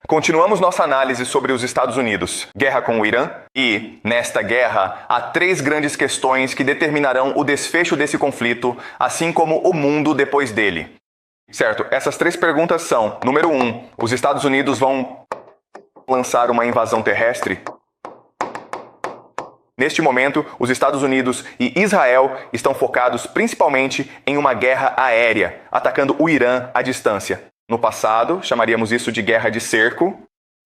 Continuamos nossa análise sobre os Estados Unidos, guerra com o Irã, e, nesta guerra, há 3 grandes questões que determinarão o desfecho desse conflito, assim como o mundo depois dele. Certo, essas 3 perguntas são: número 1, os Estados Unidos vão lançar uma invasão terrestre? Neste momento, os Estados Unidos e Israel estão focados principalmente em uma guerra aérea, atacando o Irã à distância. No passado, chamaríamos isso de guerra de cerco.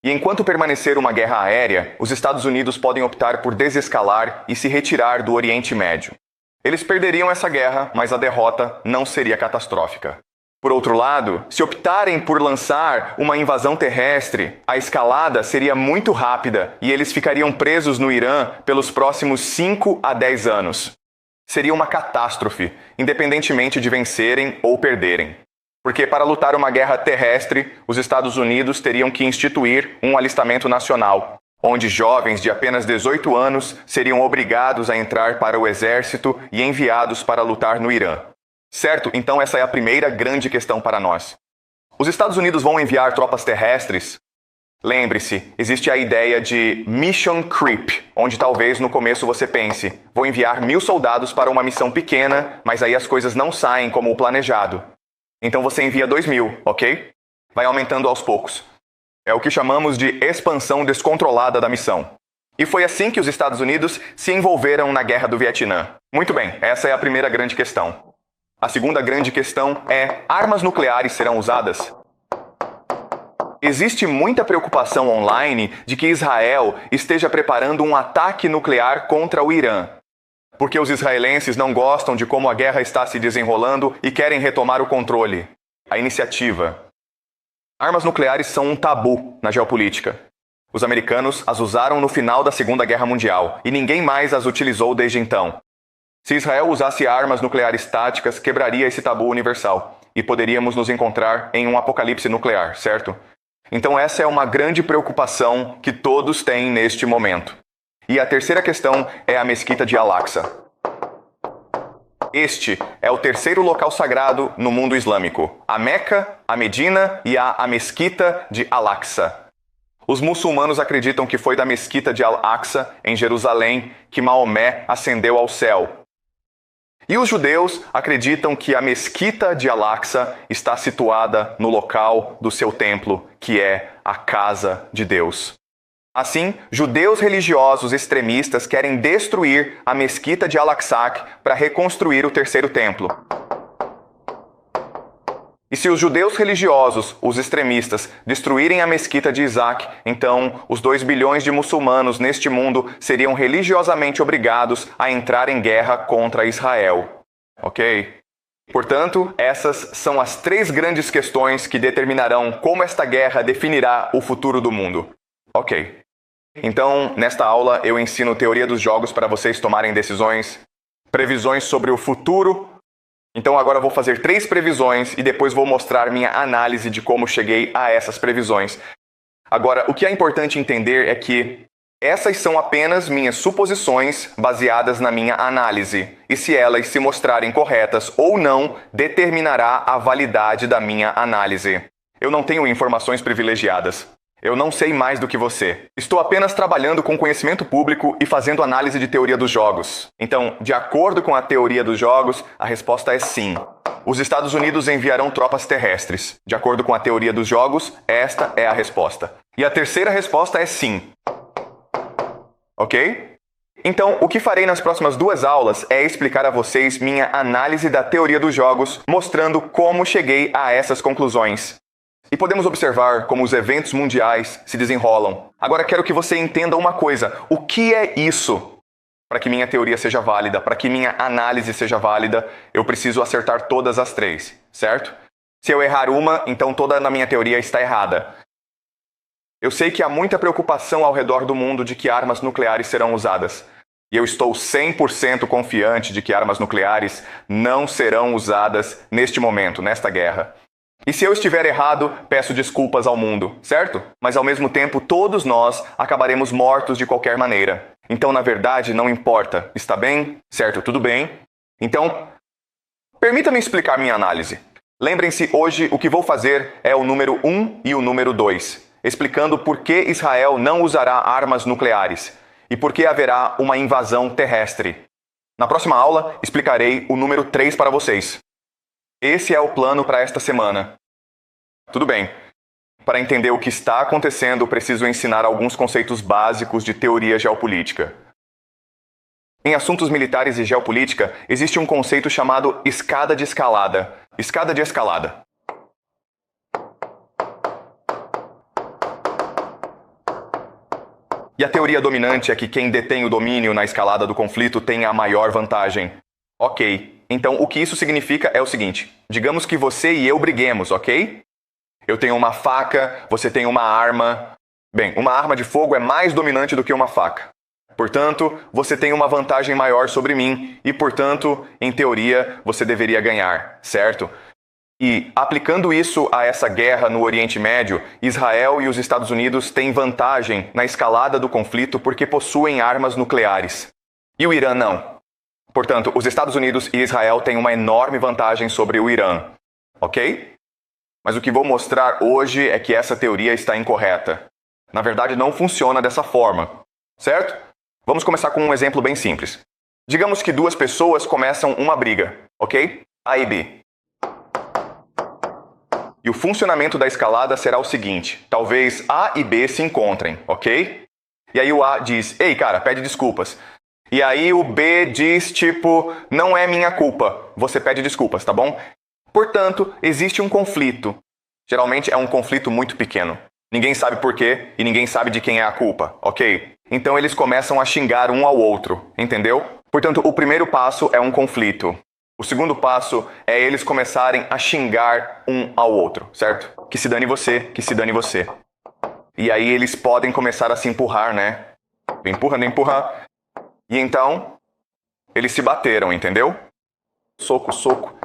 E enquanto permanecer uma guerra aérea, os Estados Unidos podem optar por desescalar e se retirar do Oriente Médio. Eles perderiam essa guerra, mas a derrota não seria catastrófica. Por outro lado, se optarem por lançar uma invasão terrestre, a escalada seria muito rápida e eles ficariam presos no Irã pelos próximos 5 a 10 anos. Seria uma catástrofe, independentemente de vencerem ou perderem. Porque para lutar uma guerra terrestre, os Estados Unidos teriam que instituir um alistamento nacional, onde jovens de apenas 18 anos seriam obrigados a entrar para o exército e enviados para lutar no Irã. Certo? Então essa é a primeira grande questão para nós. Os Estados Unidos vão enviar tropas terrestres? Lembre-se, existe a ideia de mission creep, onde talvez no começo você pense: vou enviar 1000 soldados para uma missão pequena, mas aí as coisas não saem como o planejado. Então você envia 2000, ok? Vai aumentando aos poucos. É o que chamamos de expansão descontrolada da missão. E foi assim que os Estados Unidos se envolveram na Guerra do Vietnã. Muito bem, essa é a primeira grande questão. A segunda grande questão é: armas nucleares serão usadas? Existe muita preocupação online de que Israel esteja preparando um ataque nuclear contra o Irã, porque os israelenses não gostam de como a guerra está se desenrolando e querem retomar o controle, a iniciativa. Armas nucleares são um tabu na geopolítica. Os americanos as usaram no final da Segunda Guerra Mundial e ninguém mais as utilizou desde então. Se Israel usasse armas nucleares táticas, quebraria esse tabu universal e poderíamos nos encontrar em um apocalipse nuclear, certo? Então essa é uma grande preocupação que todos têm neste momento. E a terceira questão é a Mesquita de Al-Aqsa. Este é o terceiro local sagrado no mundo islâmico: a Meca, a Medina e a Mesquita de Al-Aqsa. Os muçulmanos acreditam que foi da Mesquita de Al-Aqsa, em Jerusalém, que Maomé ascendeu ao céu. E os judeus acreditam que a Mesquita de Al-Aqsa está situada no local do seu templo, que é a casa de Deus. Assim, judeus religiosos extremistas querem destruir a Mesquita de Al-Aqsa para reconstruir o terceiro templo. E se os judeus religiosos, os extremistas, destruírem a Mesquita de Isaac, então os 2 bilhões de muçulmanos neste mundo seriam religiosamente obrigados a entrar em guerra contra Israel. Ok? Portanto, essas são as 3 grandes questões que determinarão como esta guerra definirá o futuro do mundo. Ok. Então, nesta aula eu ensino teoria dos jogos para vocês tomarem decisões, previsões sobre o futuro. Então agora eu vou fazer 3 previsões e depois vou mostrar minha análise de como cheguei a essas previsões. Agora, o que é importante entender é que essas são apenas minhas suposições baseadas na minha análise. E se elas se mostrarem corretas ou não, determinará a validade da minha análise. Eu não tenho informações privilegiadas. Eu não sei mais do que você. Estou apenas trabalhando com conhecimento público e fazendo análise de teoria dos jogos. Então, de acordo com a teoria dos jogos, a resposta é sim. Os Estados Unidos enviarão tropas terrestres. De acordo com a teoria dos jogos, esta é a resposta. E a terceira resposta é sim. Ok? Então, o que farei nas próximas 2 aulas é explicar a vocês minha análise da teoria dos jogos, mostrando como cheguei a essas conclusões. E podemos observar como os eventos mundiais se desenrolam. Agora quero que você entenda uma coisa: o que é isso? Para que minha teoria seja válida, para que minha análise seja válida, eu preciso acertar todas as 3, certo? Se eu errar uma, então toda a minha teoria está errada. Eu sei que há muita preocupação ao redor do mundo de que armas nucleares serão usadas. E eu estou 100% confiante de que armas nucleares não serão usadas neste momento, nesta guerra. E se eu estiver errado, peço desculpas ao mundo, certo? Mas ao mesmo tempo, todos nós acabaremos mortos de qualquer maneira. Então, na verdade, não importa. Está bem? Certo? Tudo bem? Então, permita-me explicar minha análise. Lembrem-se, hoje o que vou fazer é o número 1 e o número 2. explicando por que Israel não usará armas nucleares e por que haverá uma invasão terrestre. Na próxima aula, explicarei o número 3 para vocês. Esse é o plano para esta semana. Tudo bem. Para entender o que está acontecendo, preciso ensinar alguns conceitos básicos de teoria geopolítica. Em assuntos militares e geopolítica, existe um conceito chamado escada de escalada. Escada de escalada. E a teoria dominante é que quem detém o domínio na escalada do conflito tem a maior vantagem. Ok, então o que isso significa é o seguinte: digamos que você e eu briguemos, ok? Eu tenho uma faca, você tem uma arma. Bem, uma arma de fogo é mais dominante do que uma faca. Portanto, você tem uma vantagem maior sobre mim e, portanto, em teoria, você deveria ganhar, certo? E, aplicando isso a essa guerra no Oriente Médio, Israel e os Estados Unidos têm vantagem na escalada do conflito porque possuem armas nucleares. E o Irã não. Portanto, os Estados Unidos e Israel têm uma enorme vantagem sobre o Irã. Ok? Mas o que vou mostrar hoje é que essa teoria está incorreta. Na verdade, não funciona dessa forma. Certo? Vamos começar com um exemplo bem simples. Digamos que duas pessoas começam uma briga, ok? A e B. E o funcionamento da escalada será o seguinte: talvez A e B se encontrem, ok? E aí o A diz: ei, cara, pede desculpas. E aí o B diz, tipo, não é minha culpa, você pede desculpas, tá bom? Portanto, existe um conflito. Geralmente é um conflito muito pequeno. Ninguém sabe por quê e ninguém sabe de quem é a culpa, ok? Então eles começam a xingar um ao outro, entendeu? Portanto, o primeiro passo é um conflito. O segundo passo é eles começarem a xingar um ao outro, certo? Que se dane você, que se dane você. E aí eles podem começar a se empurrar, né? Empurra, empurra. E então, eles se bateram, entendeu? Soco, soco.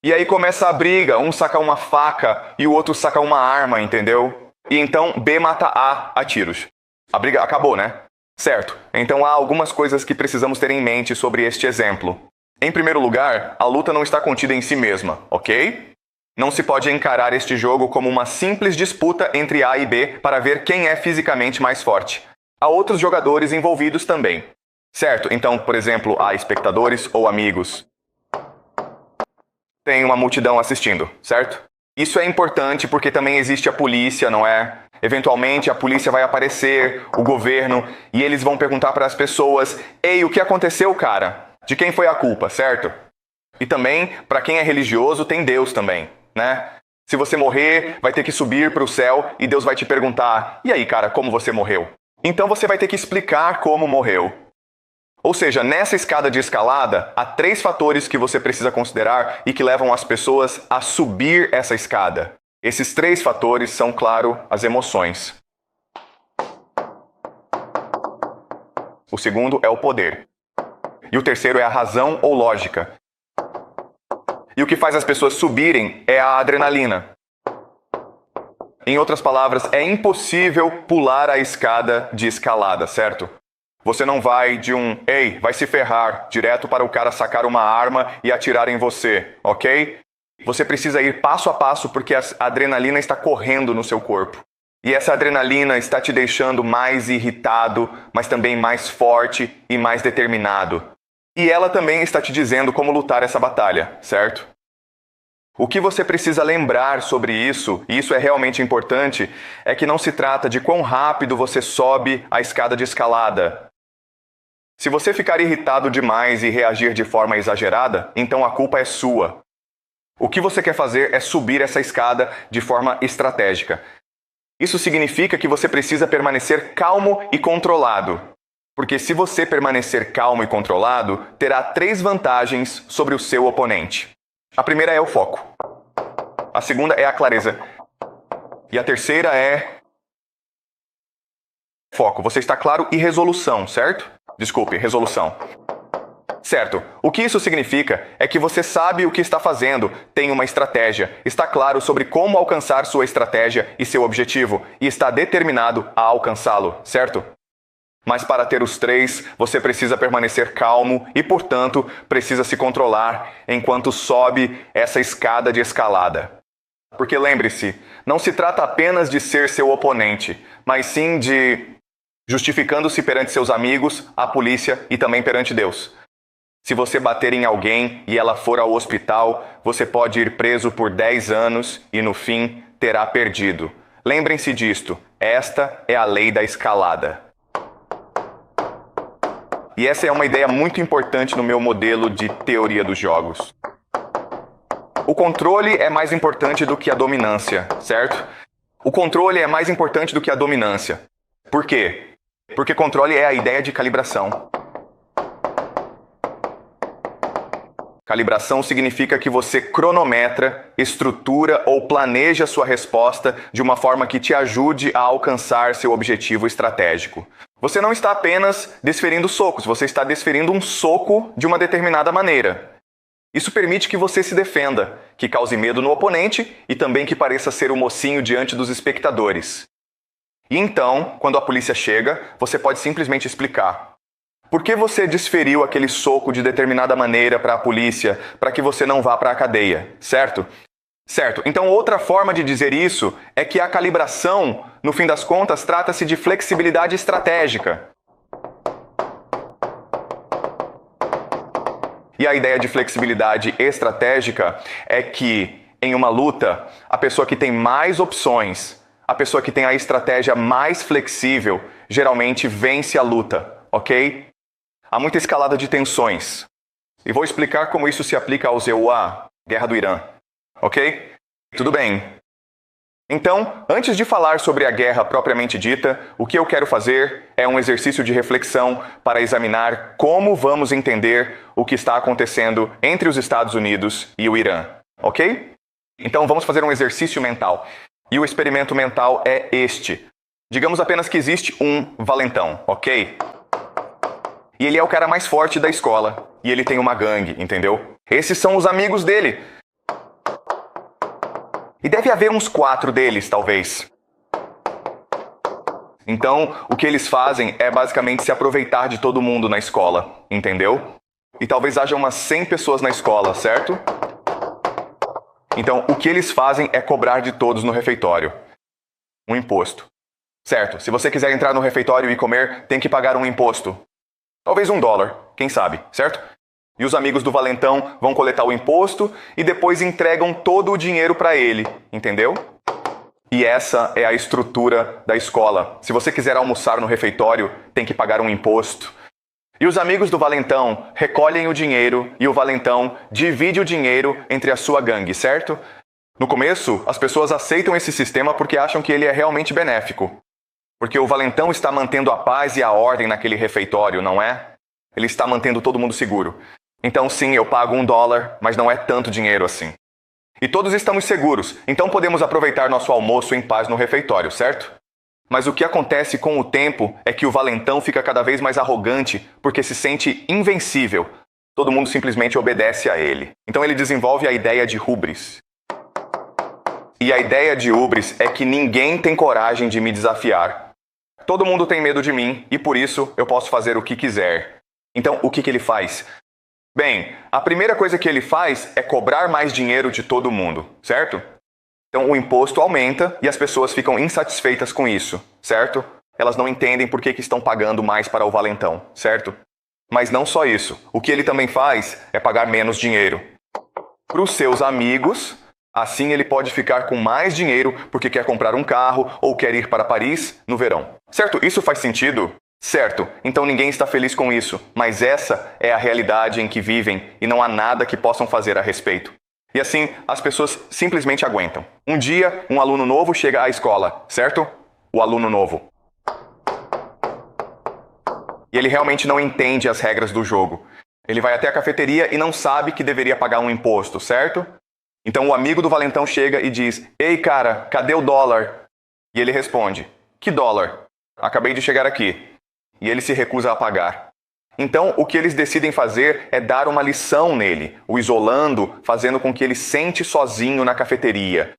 E aí começa a briga, um saca uma faca e o outro saca uma arma, entendeu? E então B mata A tiros. A briga acabou, né? Certo. Então há algumas coisas que precisamos ter em mente sobre este exemplo. Em primeiro lugar, a luta não está contida em si mesma, ok? Não se pode encarar este jogo como uma simples disputa entre A e B para ver quem é fisicamente mais forte. Há outros jogadores envolvidos também. Certo? Então, por exemplo, há espectadores ou amigos. Tem uma multidão assistindo, certo? Isso é importante porque também existe a polícia, não é? Eventualmente a polícia vai aparecer, o governo, e eles vão perguntar para as pessoas: ei, o que aconteceu, cara? De quem foi a culpa, certo? E também, para quem é religioso, tem Deus também, né? Se você morrer, vai ter que subir para o céu e Deus vai te perguntar: e aí, cara, como você morreu? Então você vai ter que explicar como morreu. Ou seja, nessa escada de escalada, há 3 fatores que você precisa considerar e que levam as pessoas a subir essa escada. Esses 3 fatores são, claro, as emoções. O segundo é o poder. E o terceiro é a razão ou lógica. E o que faz as pessoas subirem é a adrenalina. Em outras palavras, é impossível pular a escada de escalada, certo? Você não vai de um, ei, vai se ferrar, direto para o cara sacar uma arma e atirar em você, ok? Você precisa ir passo a passo porque a adrenalina está correndo no seu corpo. E essa adrenalina está te deixando mais irritado, mas também mais forte e mais determinado. E ela também está te dizendo como lutar essa batalha, certo? O que você precisa lembrar sobre isso, e isso é realmente importante, é que não se trata de quão rápido você sobe a escada de escalada. Se você ficar irritado demais e reagir de forma exagerada, então a culpa é sua. O que você quer fazer é subir essa escada de forma estratégica. Isso significa que você precisa permanecer calmo e controlado. Porque se você permanecer calmo e controlado, terá 3 vantagens sobre o seu oponente. A primeira é o foco. A segunda é a clareza. E a terceira é foco. Você está claro e resolução, certo? Desculpe, resolução. Certo. O que isso significa é que você sabe o que está fazendo, tem uma estratégia, está claro sobre como alcançar sua estratégia e seu objetivo, e está determinado a alcançá-lo, certo? Mas para ter os 3, você precisa permanecer calmo e, portanto, precisa se controlar enquanto sobe essa escada de escalada. Porque lembre-se, não se trata apenas de ser seu oponente, mas sim de justificando-se perante seus amigos, a polícia e também perante Deus. Se você bater em alguém e ela for ao hospital, você pode ir preso por 10 anos e no fim terá perdido. Lembrem-se disto, esta é a lei da escalada. E essa é uma ideia muito importante no meu modelo de teoria dos jogos. O controle é mais importante do que a dominância, certo? O controle é mais importante do que a dominância. Por quê? Porque controle é a ideia de calibração. Calibração significa que você cronometra, estrutura ou planeja sua resposta de uma forma que te ajude a alcançar seu objetivo estratégico. Você não está apenas desferindo socos, você está desferindo um soco de uma determinada maneira. Isso permite que você se defenda, que cause medo no oponente e também que pareça ser o mocinho diante dos espectadores. E então, quando a polícia chega, você pode simplesmente explicar. Por que você desferiu aquele soco de determinada maneira para a polícia, para que você não vá para a cadeia, certo? Certo. Então, outra forma de dizer isso é que a calibração, no fim das contas, trata-se de flexibilidade estratégica. E a ideia de flexibilidade estratégica é que, em uma luta, a pessoa que tem mais opções, a pessoa que tem a estratégia mais flexível, geralmente vence a luta, ok? Há muita escalada de tensões. E vou explicar como isso se aplica ao ZEUA, Guerra do Irã, ok? Tudo bem. Então, antes de falar sobre a guerra propriamente dita, o que eu quero fazer é um exercício de reflexão para examinar como vamos entender o que está acontecendo entre os Estados Unidos e o Irã, ok? Então vamos fazer um exercício mental. E o experimento mental é este. Digamos apenas que existe um valentão, ok? E ele é o cara mais forte da escola. E ele tem uma gangue, entendeu? Esses são os amigos dele. E deve haver uns 4 deles, talvez. Então, o que eles fazem é basicamente se aproveitar de todo mundo na escola, entendeu? E talvez haja umas 100 pessoas na escola, certo? Então, o que eles fazem é cobrar de todos no refeitório. Um imposto. Certo, se você quiser entrar no refeitório e comer, tem que pagar um imposto. Talvez $1, quem sabe, certo? E os amigos do valentão vão coletar o imposto e depois entregam todo o dinheiro para ele, entendeu? E essa é a estrutura da escola. Se você quiser almoçar no refeitório, tem que pagar um imposto. E os amigos do valentão recolhem o dinheiro e o valentão divide o dinheiro entre a sua gangue, certo? No começo, as pessoas aceitam esse sistema porque acham que ele é realmente benéfico. Porque o valentão está mantendo a paz e a ordem naquele refeitório, não é? Ele está mantendo todo mundo seguro. Então sim, eu pago $1, mas não é tanto dinheiro assim. E todos estamos seguros, então podemos aproveitar nosso almoço em paz no refeitório, certo? Mas o que acontece com o tempo é que o valentão fica cada vez mais arrogante porque se sente invencível. Todo mundo simplesmente obedece a ele. Então ele desenvolve a ideia de hubris. E a ideia de hubris é que ninguém tem coragem de me desafiar. Todo mundo tem medo de mim e por isso eu posso fazer o que quiser. Então o que ele faz? Bem, a primeira coisa que ele faz é cobrar mais dinheiro de todo mundo, certo? Então o imposto aumenta e as pessoas ficam insatisfeitas com isso, certo? Elas não entendem por que estão pagando mais para o valentão, certo? Mas não só isso. O que ele também faz é pagar menos dinheiro. Para os seus amigos, assim ele pode ficar com mais dinheiro porque quer comprar um carro ou quer ir para Paris no verão. Certo? Isso faz sentido? Certo, então ninguém está feliz com isso, mas essa é a realidade em que vivem e não há nada que possam fazer a respeito. E assim, as pessoas simplesmente aguentam. Um dia, um aluno novo chega à escola, certo? O aluno novo. E ele realmente não entende as regras do jogo. Ele vai até a cafeteria e não sabe que deveria pagar um imposto, certo? Então o amigo do valentão chega e diz: "Ei cara, cadê o dólar?" E ele responde: "Que dólar? Acabei de chegar aqui." E ele se recusa a pagar. Então, o que eles decidem fazer é dar uma lição nele, o isolando, fazendo com que ele sente sozinho na cafeteria.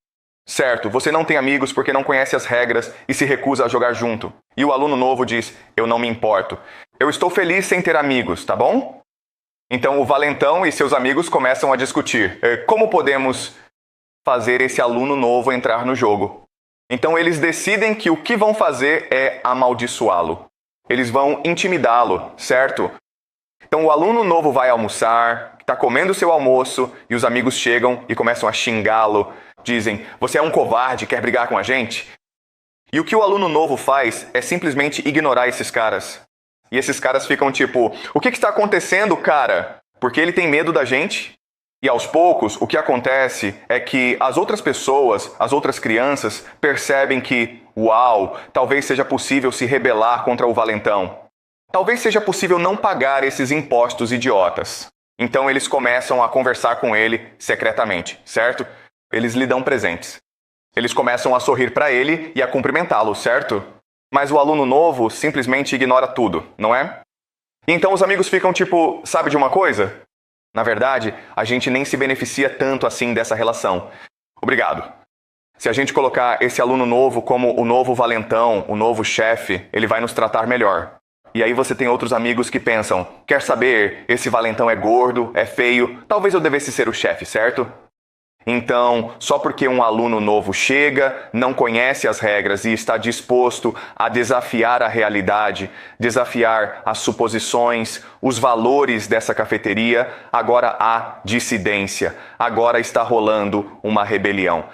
Certo, você não tem amigos porque não conhece as regras e se recusa a jogar junto. E o aluno novo diz: "Eu não me importo. Eu estou feliz sem ter amigos, tá bom?" Então, o valentão e seus amigos começam a discutir. Como podemos fazer esse aluno novo entrar no jogo. Então eles decidem que o que vão fazer é amaldiçoá-lo. Eles vão intimidá-lo, certo? Então o aluno novo vai almoçar, está comendo seu almoço, e os amigos chegam e começam a xingá-lo. Dizem, você é um covarde, quer brigar com a gente? E o que o aluno novo faz é simplesmente ignorar esses caras. E esses caras ficam tipo, o que está acontecendo, cara? Porque ele tem medo da gente? E aos poucos, o que acontece é que as outras pessoas, as outras crianças, percebem que, uau, talvez seja possível se rebelar contra o valentão. Talvez seja possível não pagar esses impostos idiotas. Então eles começam a conversar com ele secretamente, certo? Eles lhe dão presentes. Eles começam a sorrir para ele e a cumprimentá-lo, certo? Mas o aluno novo simplesmente ignora tudo, não é? Então os amigos ficam tipo, sabe de uma coisa? Na verdade, a gente nem se beneficia tanto assim dessa relação. Obrigado. Se a gente colocar esse aluno novo como o novo valentão, o novo chefe, ele vai nos tratar melhor. E aí você tem outros amigos que pensam, quer saber, esse valentão é gordo, é feio, talvez eu devesse ser o chefe, certo? Então, só porque um aluno novo chega, não conhece as regras e está disposto a desafiar a realidade, desafiar as suposições, os valores dessa cafeteria, agora há dissidência, agora está rolando uma rebelião.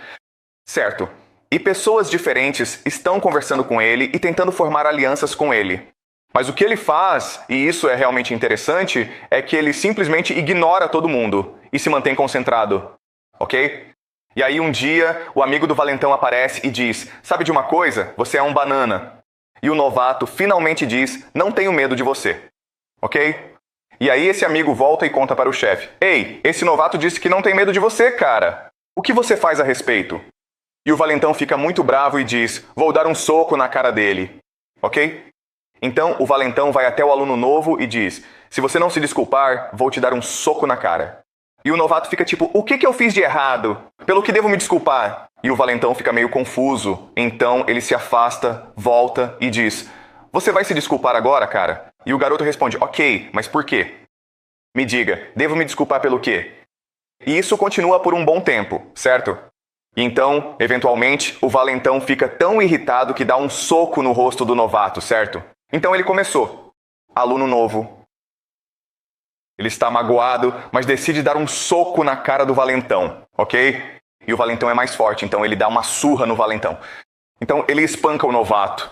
Certo. E pessoas diferentes estão conversando com ele e tentando formar alianças com ele. Mas o que ele faz, e isso é realmente interessante, é que ele simplesmente ignora todo mundo e se mantém concentrado. Ok? E aí um dia, o amigo do valentão aparece e diz, sabe de uma coisa? Você é um banana. E o novato finalmente diz, não tenho medo de você. Ok? E aí esse amigo volta e conta para o chefe, ei, esse novato disse que não tem medo de você, cara. O que você faz a respeito? E o valentão fica muito bravo e diz, vou dar um soco na cara dele. Ok? Então o valentão vai até o aluno novo e diz, se você não se desculpar, vou te dar um soco na cara. E o novato fica tipo, o que eu fiz de errado? Pelo que devo me desculpar? E o valentão fica meio confuso. Então ele se afasta, volta e diz, você vai se desculpar agora, cara? E o garoto responde, ok, mas por quê? Me diga, devo me desculpar pelo quê? E isso continua por um bom tempo, certo? E então, eventualmente, o valentão fica tão irritado que dá um soco no rosto do novato, certo? Então ele começou. Aluno novo. Ele está magoado, mas decide dar um soco na cara do valentão, ok? E o valentão é mais forte, então ele dá uma surra no valentão. Então ele espanca o novato.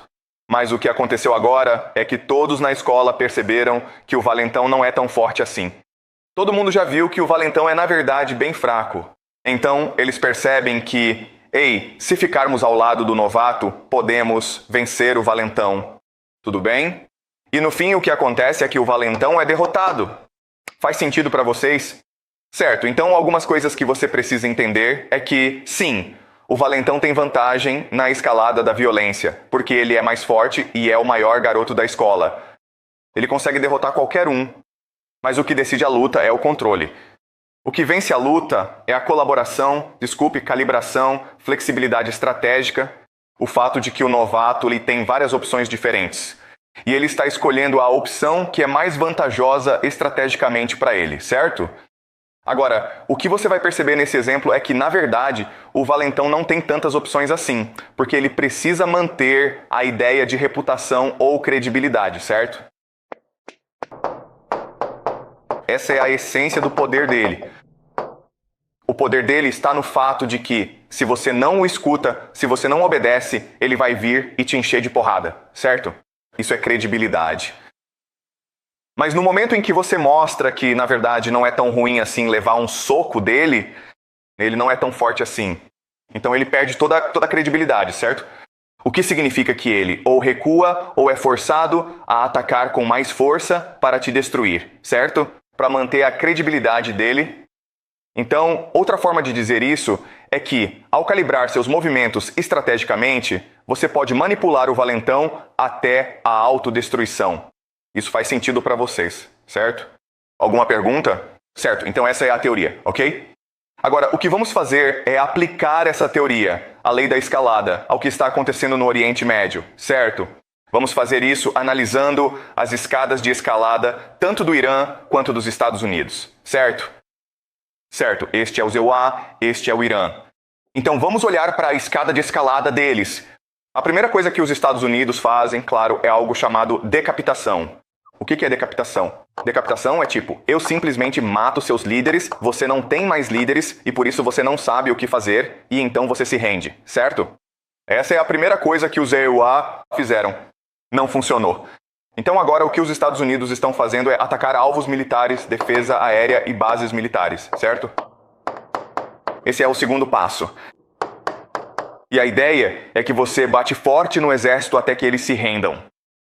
Mas o que aconteceu agora é que todos na escola perceberam que o valentão não é tão forte assim. Todo mundo já viu que o valentão é na verdade bem fraco. Então eles percebem que, ei, se ficarmos ao lado do novato, podemos vencer o valentão. Tudo bem? E no fim o que acontece é que o valentão é derrotado. Faz sentido para vocês? Certo, então algumas coisas que você precisa entender é que, sim, o valentão tem vantagem na escalada da violência, porque ele é mais forte e é o maior garoto da escola. Ele consegue derrotar qualquer um, mas o que decide a luta é o controle. O que vence a luta é a colaboração, calibração, flexibilidade estratégica, o fato de que o novato ele tem várias opções diferentes. E ele está escolhendo a opção que é mais vantajosa estrategicamente para ele, certo? Agora, o que você vai perceber nesse exemplo é que, na verdade, o valentão não tem tantas opções assim, porque ele precisa manter a ideia de reputação ou credibilidade, certo? Essa é a essência do poder dele. O poder dele está no fato de que, se você não o escuta, se você não obedece, ele vai vir e te encher de porrada, certo? Isso é credibilidade. Mas no momento em que você mostra que, na verdade, não é tão ruim assim levar um soco dele, ele não é tão forte assim. Então ele perde toda a credibilidade, certo? O que significa que ele ou recua ou é forçado a atacar com mais força para te destruir, certo? Para manter a credibilidade dele. Então, outra forma de dizer isso é que, ao calibrar seus movimentos estrategicamente, você pode manipular o valentão até a autodestruição. Isso faz sentido para vocês, certo? Alguma pergunta? Certo, então essa é a teoria, ok? Agora, o que vamos fazer é aplicar essa teoria, a lei da escalada, ao que está acontecendo no Oriente Médio, certo? Vamos fazer isso analisando as escadas de escalada tanto do Irã quanto dos Estados Unidos, certo? Certo, este é o ZEUA, este é o Irã. Então vamos olhar para a escada de escalada deles. A primeira coisa que os Estados Unidos fazem, claro, é algo chamado decapitação. O que é decapitação? Decapitação é tipo, eu simplesmente mato seus líderes, você não tem mais líderes e por isso você não sabe o que fazer e então você se rende, certo? Essa é a primeira coisa que os EUA fizeram. Não funcionou. Então agora o que os Estados Unidos estão fazendo é atacar alvos militares, defesa aérea e bases militares, certo? Esse é o segundo passo. E a ideia é que você bate forte no exército até que eles se rendam.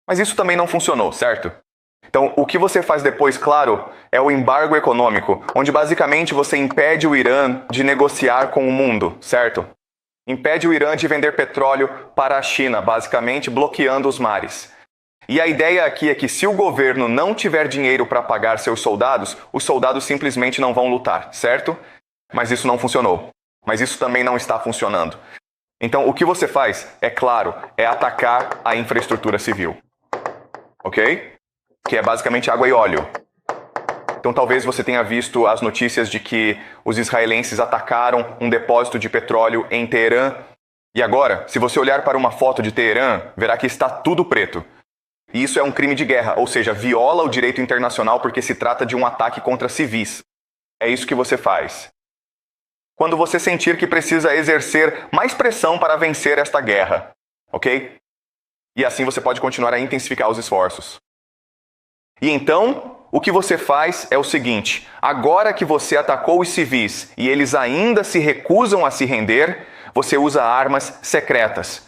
Mas isso também não funcionou, certo? Então, o que você faz depois, claro, é o embargo econômico, onde basicamente você impede o Irã de negociar com o mundo, certo? Impede o Irã de vender petróleo para a China, basicamente bloqueando os mares. E a ideia aqui é que se o governo não tiver dinheiro para pagar seus soldados, os soldados simplesmente não vão lutar, certo? Mas isso não funcionou. Mas isso também não está funcionando. Então, o que você faz, é claro, é atacar a infraestrutura civil. Ok? Que é basicamente água e óleo. Então talvez você tenha visto as notícias de que os israelenses atacaram um depósito de petróleo em Teherã. E agora, se você olhar para uma foto de Teherã, verá que está tudo preto. E isso é um crime de guerra, ou seja, viola o direito internacional porque se trata de um ataque contra civis. É isso que você faz. Quando você sentir que precisa exercer mais pressão para vencer esta guerra, ok? E assim você pode continuar a intensificar os esforços. E então, o que você faz é o seguinte: agora que você atacou os civis e eles ainda se recusam a se render, você usa armas secretas.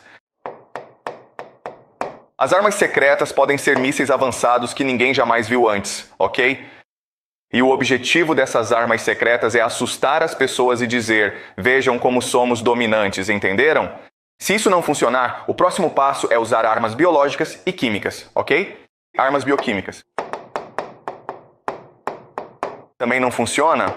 As armas secretas podem ser mísseis avançados que ninguém jamais viu antes, ok? E o objetivo dessas armas secretas é assustar as pessoas e dizer: vejam como somos dominantes, entenderam? Se isso não funcionar, o próximo passo é usar armas biológicas e químicas, ok? Armas bioquímicas. Também não funciona?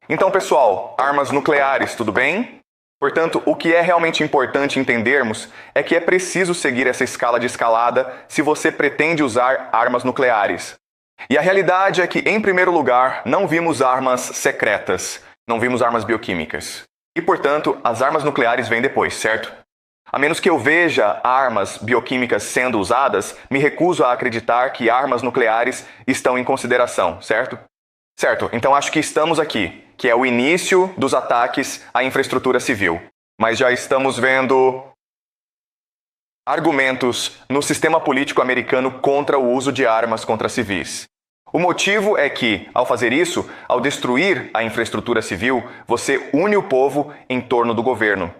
Então, pessoal, armas nucleares, tudo bem? Portanto, o que é realmente importante entendermos é que é preciso seguir essa escala de escalada se você pretende usar armas nucleares. E a realidade é que, em primeiro lugar, não vimos armas secretas, não vimos armas bioquímicas. E, portanto, as armas nucleares vêm depois, certo? A menos que eu veja armas bioquímicas sendo usadas, me recuso a acreditar que armas nucleares estão em consideração, certo? Certo, então acho que estamos aqui, que é o início dos ataques à infraestrutura civil. Mas já estamos vendo argumentos no sistema político americano contra o uso de armas contra civis. O motivo é que, ao fazer isso, ao destruir a infraestrutura civil, você une o povo em torno do governo.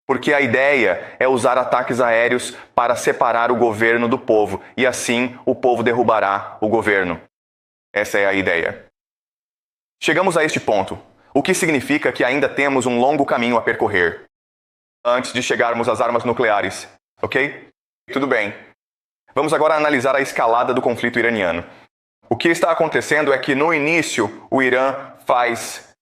Porque a ideia é usar ataques aéreos para separar o governo do povo, e assim o povo derrubará o governo. Essa é a ideia. Chegamos a este ponto, o que significa que ainda temos um longo caminho a percorrer antes de chegarmos às armas nucleares, ok? Tudo bem. Vamos agora analisar a escalada do conflito iraniano. O que está acontecendo é que no início o Irã faz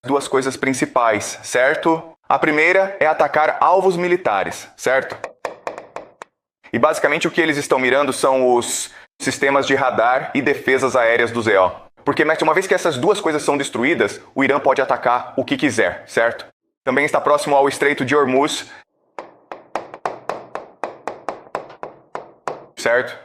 duas coisas principais, certo? A primeira é atacar alvos militares, certo? E basicamente o que eles estão mirando são os sistemas de radar e defesas aéreas do ZO. Porque uma vez que essas duas coisas são destruídas, o Irã pode atacar o que quiser, certo? Também está próximo ao Estreito de Hormuz, certo?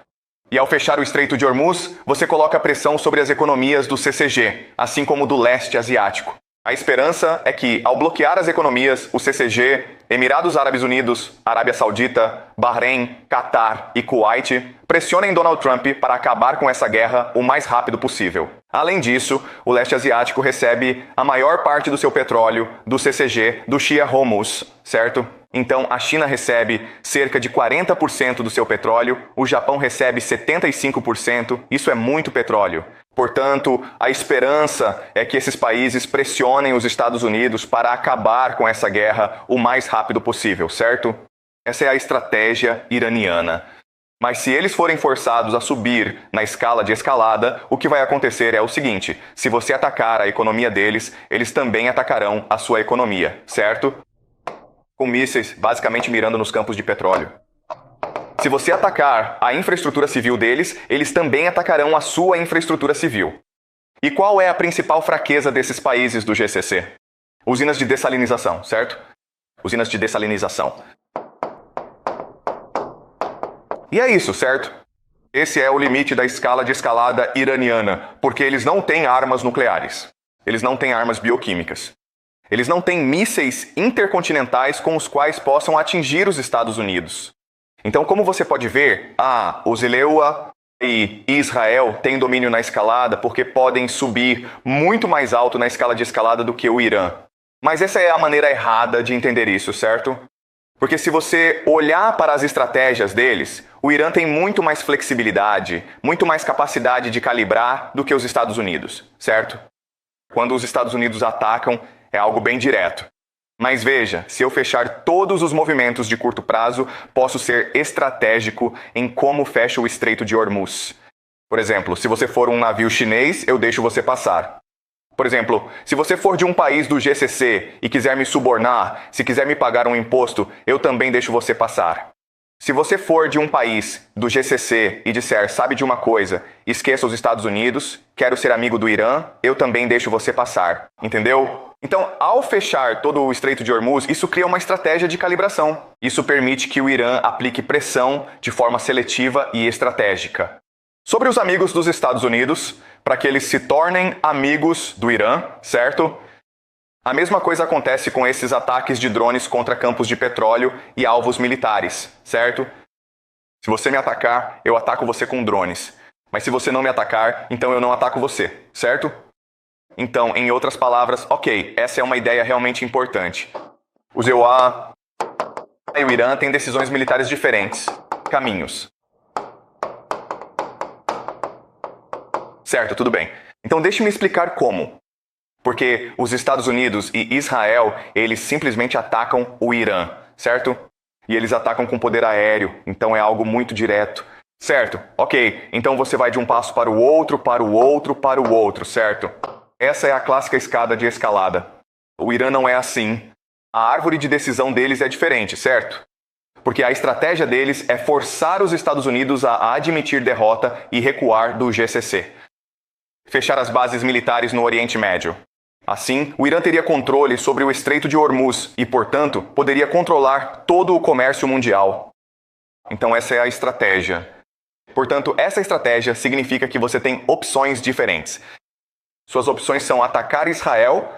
E ao fechar o Estreito de Hormuz, você coloca pressão sobre as economias do CCG, assim como do leste asiático. A esperança é que, ao bloquear as economias, o CCG, Emirados Árabes Unidos, Arábia Saudita, Bahrein, Catar e Kuwait pressionem Donald Trump para acabar com essa guerra o mais rápido possível. Além disso, o leste asiático recebe a maior parte do seu petróleo do CCG do Shia Hormuz, certo? Então, a China recebe cerca de 40% do seu petróleo, o Japão recebe 75%, isso é muito petróleo. Portanto, a esperança é que esses países pressionem os Estados Unidos para acabar com essa guerra o mais rápido possível, certo? Essa é a estratégia iraniana. Mas se eles forem forçados a subir na escala de escalada, o que vai acontecer é o seguinte: se você atacar a economia deles, eles também atacarão a sua economia, certo? Com mísseis basicamente mirando nos campos de petróleo. Se você atacar a infraestrutura civil deles, eles também atacarão a sua infraestrutura civil. E qual é a principal fraqueza desses países do GCC? Usinas de dessalinização, certo? Usinas de dessalinização. E é isso, certo? Esse é o limite da escala de escalada iraniana, porque eles não têm armas nucleares. Eles não têm armas bioquímicas. Eles não têm mísseis intercontinentais com os quais possam atingir os Estados Unidos. Então, como você pode ver, os EUA e Israel têm domínio na escalada porque podem subir muito mais alto na escala de escalada do que o Irã. Mas essa é a maneira errada de entender isso, certo? Porque se você olhar para as estratégias deles, o Irã tem muito mais flexibilidade, muito mais capacidade de calibrar do que os Estados Unidos, certo? Quando os Estados Unidos atacam, é algo bem direto. Mas veja, se eu fechar todos os movimentos de curto prazo, posso ser estratégico em como fecho o Estreito de Hormuz. Por exemplo, se você for um navio chinês, eu deixo você passar. Por exemplo, se você for de um país do GCC e quiser me subornar, se quiser me pagar um imposto, eu também deixo você passar. Se você for de um país do GCC e disser, sabe de uma coisa, esqueça os Estados Unidos, quero ser amigo do Irã, eu também deixo você passar. Entendeu? Então, ao fechar todo o Estreito de Hormuz, isso cria uma estratégia de calibração. Isso permite que o Irã aplique pressão de forma seletiva e estratégica. Sobre os amigos dos Estados Unidos, para que eles se tornem amigos do Irã, certo? A mesma coisa acontece com esses ataques de drones contra campos de petróleo e alvos militares, certo? Se você me atacar, eu ataco você com drones. Mas se você não me atacar, então eu não ataco você, certo? Então, em outras palavras, ok, essa é uma ideia realmente importante. Os EUA e o Irã têm decisões militares diferentes, caminhos. Certo, tudo bem. Então deixe-me explicar como. Porque os Estados Unidos e Israel, eles simplesmente atacam o Irã, certo? E eles atacam com poder aéreo, então é algo muito direto. Certo, ok, então você vai de um passo para o outro, para o outro, para o outro, certo? Essa é a clássica escada de escalada. O Irã não é assim. A árvore de decisão deles é diferente, certo? Porque a estratégia deles é forçar os Estados Unidos a admitir derrota e recuar do GCC. Fechar as bases militares no Oriente Médio. Assim, o Irã teria controle sobre o Estreito de Hormuz e, portanto, poderia controlar todo o comércio mundial. Então essa é a estratégia. Portanto, essa estratégia significa que você tem opções diferentes. Suas opções são atacar Israel,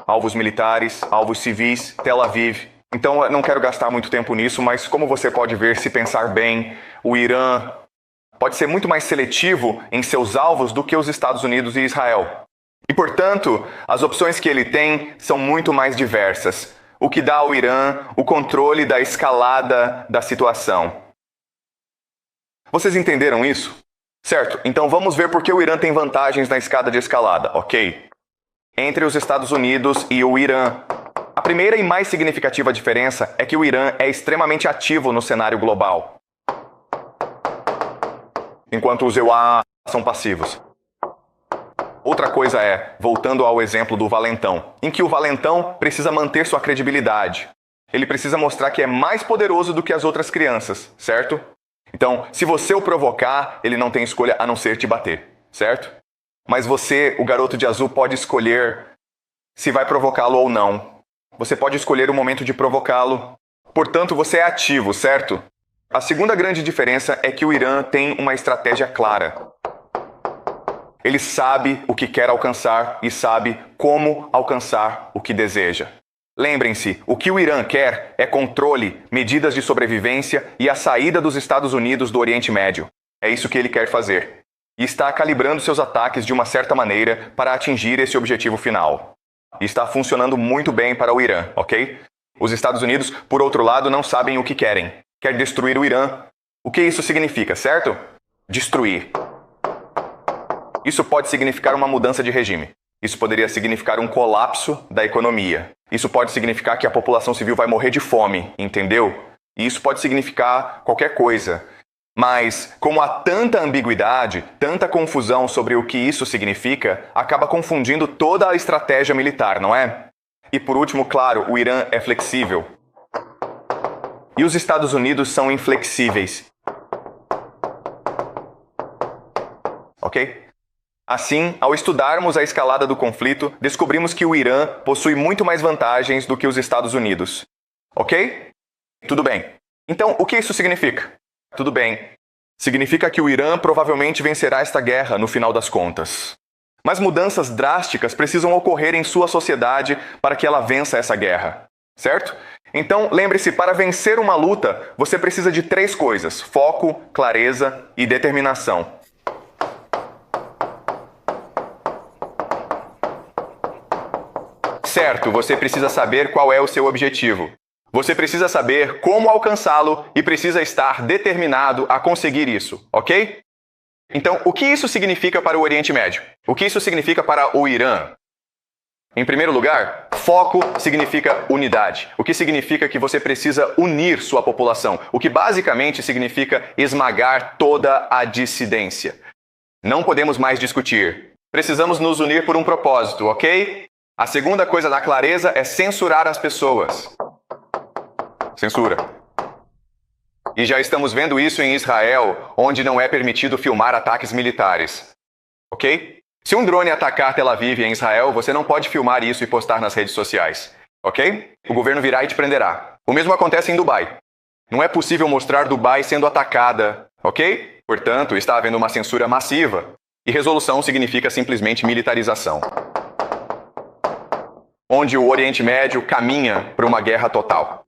alvos militares, alvos civis, Tel Aviv. Então, eu não quero gastar muito tempo nisso, mas como você pode ver, se pensar bem, o Irã pode ser muito mais seletivo em seus alvos do que os Estados Unidos e Israel. E, portanto, as opções que ele tem são muito mais diversas, o que dá ao Irã o controle da escalada da situação. Vocês entenderam isso? Certo, então vamos ver por que o Irã tem vantagens na escada de escalada, ok? Entre os Estados Unidos e o Irã. A primeira e mais significativa diferença é que o Irã é extremamente ativo no cenário global, enquanto os EUA são passivos. Outra coisa é, voltando ao exemplo do valentão, em que o valentão precisa manter sua credibilidade. Ele precisa mostrar que é mais poderoso do que as outras crianças, certo? Então, se você o provocar, ele não tem escolha a não ser te bater, certo? Mas você, o garoto de azul, pode escolher se vai provocá-lo ou não. Você pode escolher o momento de provocá-lo. Portanto, você é ativo, certo? A segunda grande diferença é que o Irã tem uma estratégia clara. Ele sabe o que quer alcançar e sabe como alcançar o que deseja. Lembrem-se, o que o Irã quer é controle, medidas de sobrevivência e a saída dos Estados Unidos do Oriente Médio. É isso que ele quer fazer. E está calibrando seus ataques de uma certa maneira para atingir esse objetivo final. E está funcionando muito bem para o Irã, ok? Os Estados Unidos, por outro lado, não sabem o que querem. Quer destruir o Irã. O que isso significa, certo? Destruir. Isso pode significar uma mudança de regime. Isso poderia significar um colapso da economia. Isso pode significar que a população civil vai morrer de fome, entendeu? E isso pode significar qualquer coisa. Mas, como há tanta ambiguidade, tanta confusão sobre o que isso significa, acaba confundindo toda a estratégia militar, não é? E por último, claro, o Irã é flexível. E os Estados Unidos são inflexíveis. Ok? Assim, ao estudarmos a escalada do conflito, descobrimos que o Irã possui muito mais vantagens do que os Estados Unidos. Ok? Tudo bem. Então, o que isso significa? Tudo bem. Significa que o Irã provavelmente vencerá esta guerra no final das contas. Mas mudanças drásticas precisam ocorrer em sua sociedade para que ela vença essa guerra. Certo? Então, lembre-se, para vencer uma luta, você precisa de 3 coisas: foco, clareza e determinação. Certo, você precisa saber qual é o seu objetivo. Você precisa saber como alcançá-lo e precisa estar determinado a conseguir isso, ok? Então, o que isso significa para o Oriente Médio? O que isso significa para o Irã? Em primeiro lugar, foco significa unidade, o que significa que você precisa unir sua população, o que basicamente significa esmagar toda a dissidência. Não podemos mais discutir. Precisamos nos unir por um propósito, ok? A segunda coisa da clareza é censurar as pessoas. Censura. E já estamos vendo isso em Israel, onde não é permitido filmar ataques militares. Ok? Se um drone atacar Tel Aviv em Israel, você não pode filmar isso e postar nas redes sociais. Ok? O governo virá e te prenderá. O mesmo acontece em Dubai. Não é possível mostrar Dubai sendo atacada. Ok? Portanto, está havendo uma censura massiva. E resolução significa simplesmente militarização. Onde o Oriente Médio caminha para uma guerra total.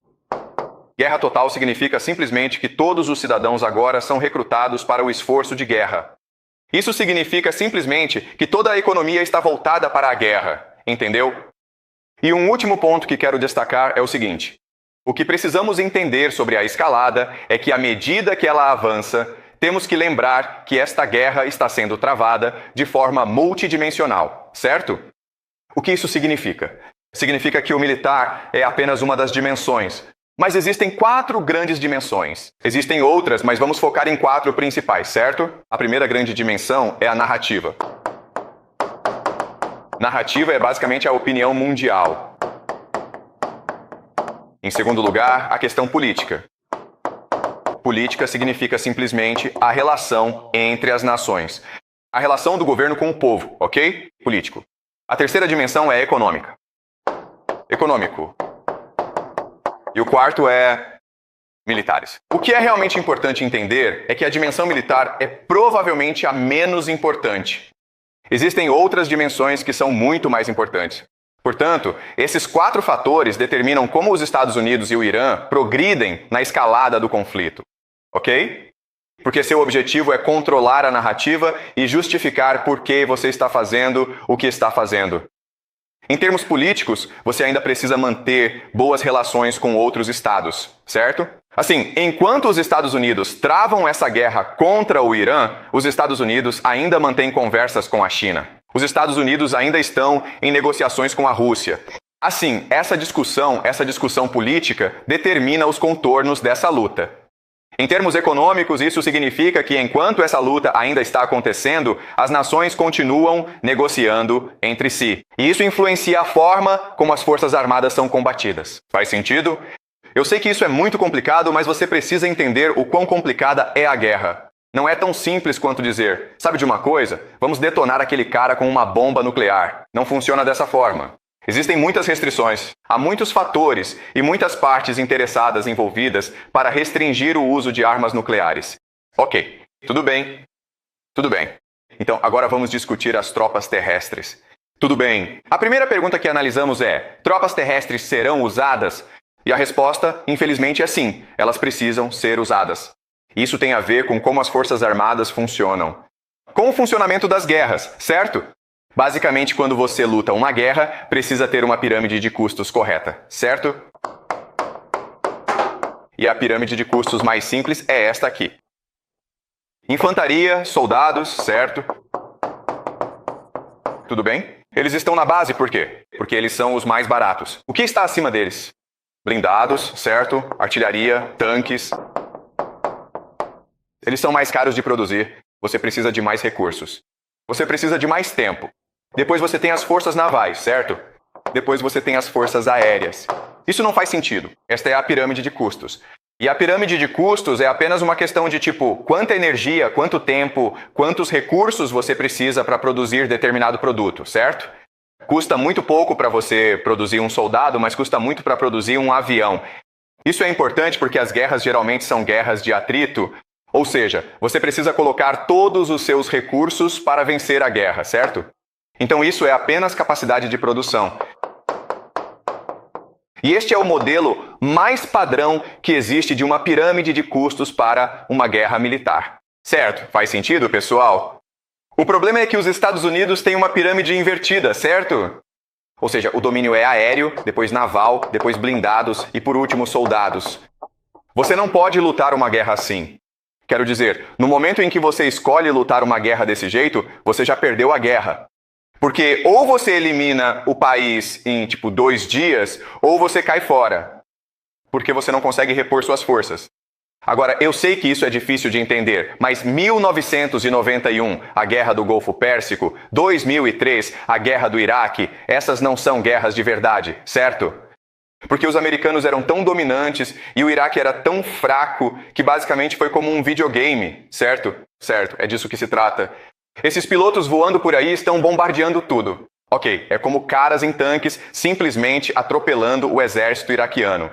Guerra total significa simplesmente que todos os cidadãos agora são recrutados para o esforço de guerra. Isso significa simplesmente que toda a economia está voltada para a guerra, entendeu? E um último ponto que quero destacar é o seguinte: o que precisamos entender sobre a escalada é que à medida que ela avança, temos que lembrar que esta guerra está sendo travada de forma multidimensional, certo? O que isso significa? Significa que o militar é apenas uma das dimensões. Mas existem 4 grandes dimensões. Existem outras, mas vamos focar em 4 principais, certo? A primeira grande dimensão é a narrativa. Narrativa é basicamente a opinião mundial. Em segundo lugar, a questão política. Política significa simplesmente a relação entre as nações. A relação do governo com o povo, ok? Político. A terceira dimensão é econômica. Econômico. E o quarto é militares. O que é realmente importante entender é que a dimensão militar é provavelmente a menos importante. Existem outras dimensões que são muito mais importantes. Portanto, esses 4 fatores determinam como os Estados Unidos e o Irã progridem na escalada do conflito. Ok? Porque seu objetivo é controlar a narrativa e justificar por que você está fazendo o que está fazendo. Em termos políticos, você ainda precisa manter boas relações com outros estados, certo? Assim, enquanto os Estados Unidos travam essa guerra contra o Irã, os Estados Unidos ainda mantêm conversas com a China. Os Estados Unidos ainda estão em negociações com a Rússia. Assim, essa discussão política determina os contornos dessa luta. Em termos econômicos, isso significa que enquanto essa luta ainda está acontecendo, as nações continuam negociando entre si. E isso influencia a forma como as forças armadas são combatidas. Faz sentido? Eu sei que isso é muito complicado, mas você precisa entender o quão complicada é a guerra. Não é tão simples quanto dizer, sabe de uma coisa? Vamos detonar aquele cara com uma bomba nuclear. Não funciona dessa forma. Existem muitas restrições, há muitos fatores e muitas partes interessadas envolvidas para restringir o uso de armas nucleares. Ok, tudo bem. Tudo bem. Então, agora vamos discutir as tropas terrestres. Tudo bem. A primeira pergunta que analisamos é: tropas terrestres serão usadas? E a resposta, infelizmente, é sim. Elas precisam ser usadas. Isso tem a ver com como as forças armadas funcionam. Com o funcionamento das guerras, certo? Basicamente, quando você luta uma guerra, precisa ter uma pirâmide de custos correta, certo? E a pirâmide de custos mais simples é esta aqui. Infantaria, soldados, certo? Tudo bem? Eles estão na base por quê? Porque eles são os mais baratos. O que está acima deles? Blindados, certo? Artilharia, tanques. Eles são mais caros de produzir. Você precisa de mais recursos. Você precisa de mais tempo. Depois você tem as forças navais, certo? Depois você tem as forças aéreas. Isso não faz sentido. Esta é a pirâmide de custos. E a pirâmide de custos é apenas uma questão de tipo, quanta energia, quanto tempo, quantos recursos você precisa para produzir determinado produto, certo? Custa muito pouco para você produzir um soldado, mas custa muito para produzir um avião. Isso é importante porque as guerras geralmente são guerras de atrito, ou seja, você precisa colocar todos os seus recursos para vencer a guerra, certo? Então isso é apenas capacidade de produção. E este é o modelo mais padrão que existe de uma pirâmide de custos para uma guerra militar. Certo? Faz sentido, pessoal? O problema é que os Estados Unidos têm uma pirâmide invertida, certo? Ou seja, o domínio é aéreo, depois naval, depois blindados e por último soldados. Você não pode lutar uma guerra assim. Quero dizer, no momento em que você escolhe lutar uma guerra desse jeito, você já perdeu a guerra. Porque ou você elimina o país em, 2 dias, ou você cai fora. Porque você não consegue repor suas forças. Agora, eu sei que isso é difícil de entender, mas 1991, a Guerra do Golfo Pérsico, 2003, a Guerra do Iraque, essas não são guerras de verdade, certo? Porque os americanos eram tão dominantes e o Iraque era tão fraco que basicamente foi como um videogame, certo? Certo, é disso que se trata. Esses pilotos voando por aí estão bombardeando tudo. Ok, é como caras em tanques simplesmente atropelando o exército iraquiano.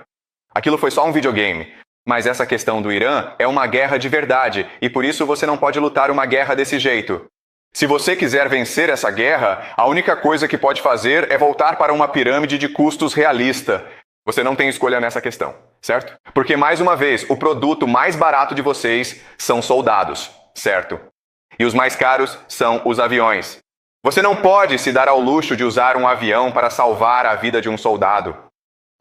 Aquilo foi só um videogame. Mas essa questão do Irã é uma guerra de verdade e por isso você não pode lutar uma guerra desse jeito. Se você quiser vencer essa guerra, a única coisa que pode fazer é voltar para uma pirâmide de custos realista. Você não tem escolha nessa questão, certo? Porque, mais uma vez, o produto mais barato de vocês são soldados, certo? E os mais caros são os aviões. Você não pode se dar ao luxo de usar um avião para salvar a vida de um soldado.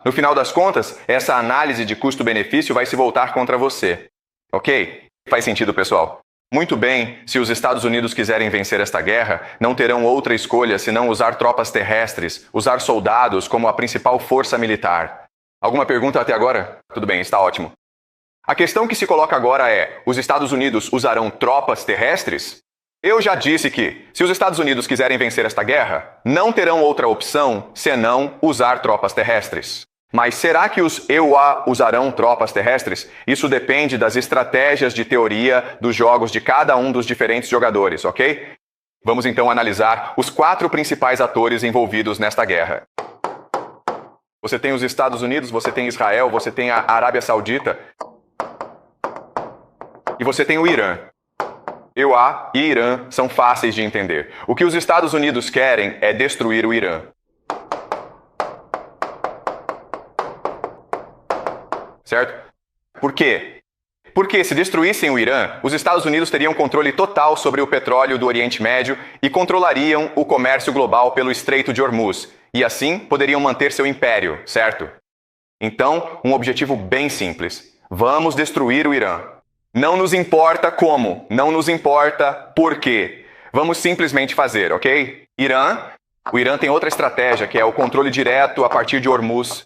No final das contas, essa análise de custo-benefício vai se voltar contra você. Ok? Faz sentido, pessoal? Muito bem, se os Estados Unidos quiserem vencer esta guerra, não terão outra escolha senão usar tropas terrestres, usar soldados como a principal força militar. Alguma pergunta até agora? Tudo bem, está ótimo. A questão que se coloca agora é, os Estados Unidos usarão tropas terrestres? Eu já disse que, se os Estados Unidos quiserem vencer esta guerra, não terão outra opção senão usar tropas terrestres. Mas será que os EUA usarão tropas terrestres? Isso depende das estratégias de teoria dos jogos de cada um dos diferentes jogadores, ok? Vamos então analisar os 4 principais atores envolvidos nesta guerra. Você tem os Estados Unidos, você tem Israel, você tem a Arábia Saudita e você tem o Irã. EUA e Irã são fáceis de entender. O que os Estados Unidos querem é destruir o Irã. Certo? Por quê? Porque se destruíssem o Irã, os Estados Unidos teriam controle total sobre o petróleo do Oriente Médio e controlariam o comércio global pelo Estreito de Hormuz. E assim poderiam manter seu império, certo? Então, um objetivo bem simples. Vamos destruir o Irã. Não nos importa como, não nos importa por quê. Vamos simplesmente fazer, ok? O Irã tem outra estratégia, que é o controle direto a partir de Hormuz.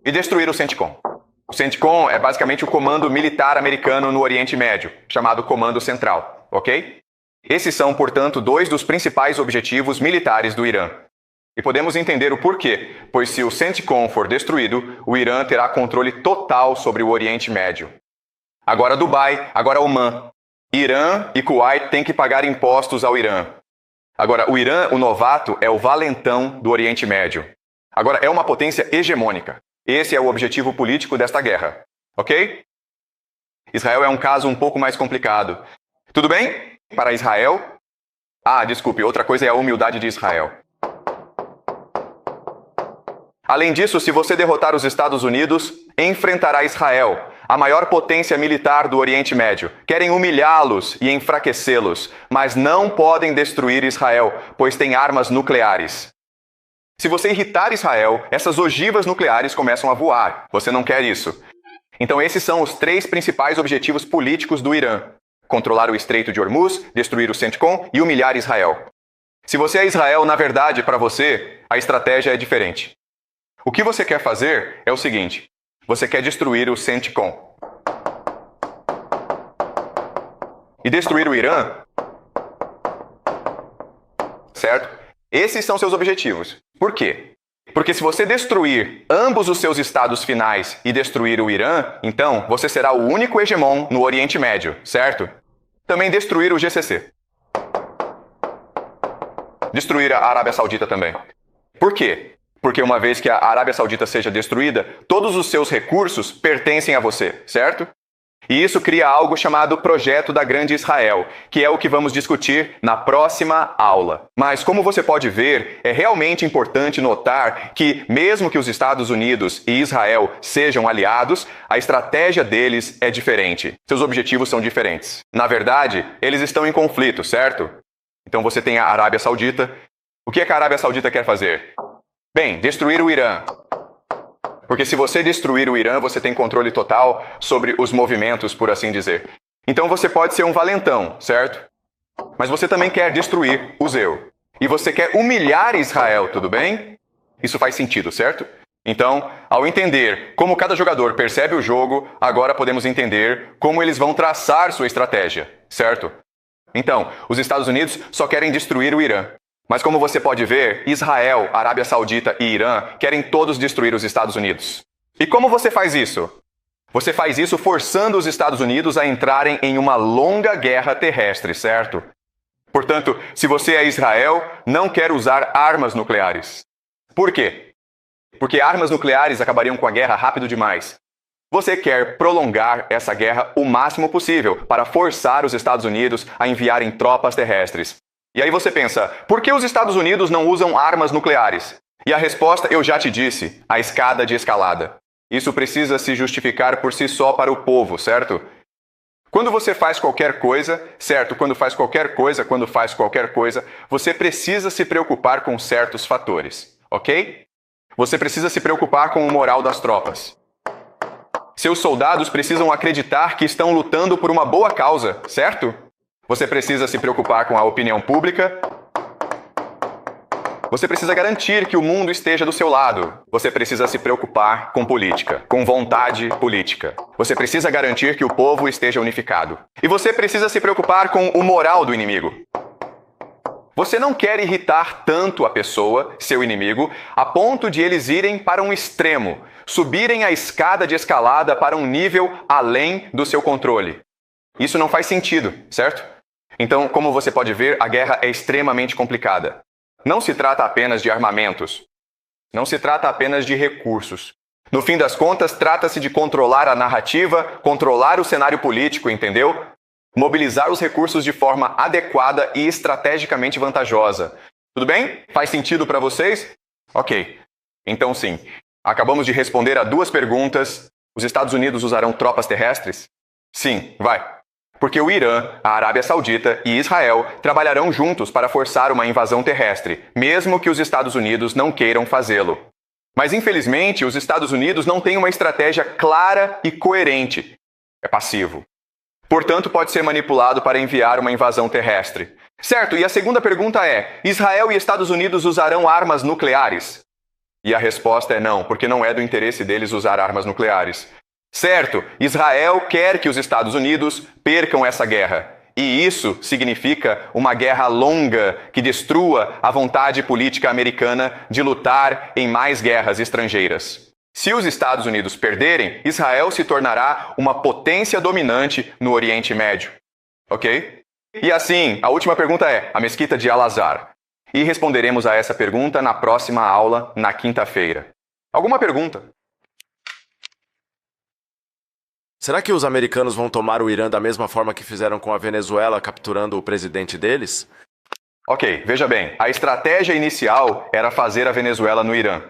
E destruir o CENTCOM. O CENTCOM é basicamente o comando militar americano no Oriente Médio, chamado Comando Central, ok? Esses são, portanto, 2 dos principais objetivos militares do Irã. E podemos entender o porquê, pois se o CENTCOM for destruído, o Irã terá controle total sobre o Oriente Médio. Agora Dubai, agora Omã. Irã e Kuwait têm que pagar impostos ao Irã. Agora, o Irã, o novato, é o valentão do Oriente Médio. Agora, é uma potência hegemônica. Esse é o objetivo político desta guerra, ok? Israel é um caso um pouco mais complicado. Tudo bem? Para Israel... desculpe, outra coisa é a humildade de Israel. Além disso, se você derrotar os Estados Unidos, enfrentará Israel, a maior potência militar do Oriente Médio. Querem humilhá-los e enfraquecê-los, mas não podem destruir Israel, pois tem armas nucleares. Se você irritar Israel, essas ogivas nucleares começam a voar. Você não quer isso. Então esses são os 3 principais objetivos políticos do Irã. Controlar o Estreito de Hormuz, destruir o CENTCOM e humilhar Israel. Se você é Israel, na verdade, para você, a estratégia é diferente. O que você quer fazer é o seguinte. Você quer destruir o CENTCOM. E destruir o Irã. Certo? Esses são seus objetivos. Por quê? Porque se você destruir ambos os seus estados finais e destruir o Irã, então você será o único hegemon no Oriente Médio, certo? Também destruir o GCC. Destruir a Arábia Saudita também. Por quê? Porque uma vez que a Arábia Saudita seja destruída, todos os seus recursos pertencem a você, certo? E isso cria algo chamado Projeto da Grande Israel, que é o que vamos discutir na próxima aula. Mas como você pode ver, é realmente importante notar que, mesmo que os Estados Unidos e Israel sejam aliados, a estratégia deles é diferente. Seus objetivos são diferentes. Na verdade, eles estão em conflito, certo? Então você tem a Arábia Saudita. O que a Arábia Saudita quer fazer? Bem, destruir o Irã. Porque se você destruir o Irã, você tem controle total sobre os movimentos, por assim dizer. Então você pode ser um valentão, certo? Mas você também quer destruir o Zeu. E você quer humilhar Israel, tudo bem? Isso faz sentido, certo? Então, ao entender como cada jogador percebe o jogo, agora podemos entender como eles vão traçar sua estratégia, certo? Então, os Estados Unidos só querem destruir o Irã. Mas como você pode ver, Israel, Arábia Saudita e Irã querem todos destruir os Estados Unidos. E como você faz isso? Você faz isso forçando os Estados Unidos a entrarem em uma longa guerra terrestre, certo? Portanto, se você é Israel, não quer usar armas nucleares. Por quê? Porque armas nucleares acabariam com a guerra rápido demais. Você quer prolongar essa guerra o máximo possível para forçar os Estados Unidos a enviarem tropas terrestres. E aí você pensa, por que os Estados Unidos não usam armas nucleares? E a resposta, eu já te disse, a escada de escalada. Isso precisa se justificar por si só para o povo, certo? Quando você faz qualquer coisa, certo? Quando faz qualquer coisa, você precisa se preocupar com certos fatores, ok? Você precisa se preocupar com o moral das tropas. Seus soldados precisam acreditar que estão lutando por uma boa causa, certo? Você precisa se preocupar com a opinião pública. Você precisa garantir que o mundo esteja do seu lado. Você precisa se preocupar com política, com vontade política. Você precisa garantir que o povo esteja unificado. E você precisa se preocupar com o moral do inimigo. Você não quer irritar tanto a pessoa, seu inimigo, a ponto de eles irem para um extremo, subirem a escada de escalada para um nível além do seu controle. Isso não faz sentido, certo? Então, como você pode ver, a guerra é extremamente complicada. Não se trata apenas de armamentos. Não se trata apenas de recursos. No fim das contas, trata-se de controlar a narrativa, controlar o cenário político, entendeu? Mobilizar os recursos de forma adequada e estrategicamente vantajosa. Tudo bem? Faz sentido para vocês? Ok. Então sim. Acabamos de responder a 2 perguntas. Os Estados Unidos usarão tropas terrestres? Sim, vai. Porque o Irã, a Arábia Saudita e Israel trabalharão juntos para forçar uma invasão terrestre, mesmo que os Estados Unidos não queiram fazê-lo. Mas infelizmente, os Estados Unidos não têm uma estratégia clara e coerente. É passivo. Portanto, pode ser manipulado para enviar uma invasão terrestre. Certo, e a segunda pergunta é: Israel e Estados Unidos usarão armas nucleares? E a resposta é não, porque não é do interesse deles usar armas nucleares. Certo, Israel quer que os Estados Unidos percam essa guerra. E isso significa uma guerra longa que destrua a vontade política americana de lutar em mais guerras estrangeiras. Se os Estados Unidos perderem, Israel se tornará uma potência dominante no Oriente Médio. Ok? E assim, a última pergunta é: a mesquita de Al-Azhar. E responderemos a essa pergunta na próxima aula, na quinta-feira. Alguma pergunta? Será que os americanos vão tomar o Irã da mesma forma que fizeram com a Venezuela, capturando o presidente deles? Ok, veja bem. A estratégia inicial era fazer a Venezuela no Irã.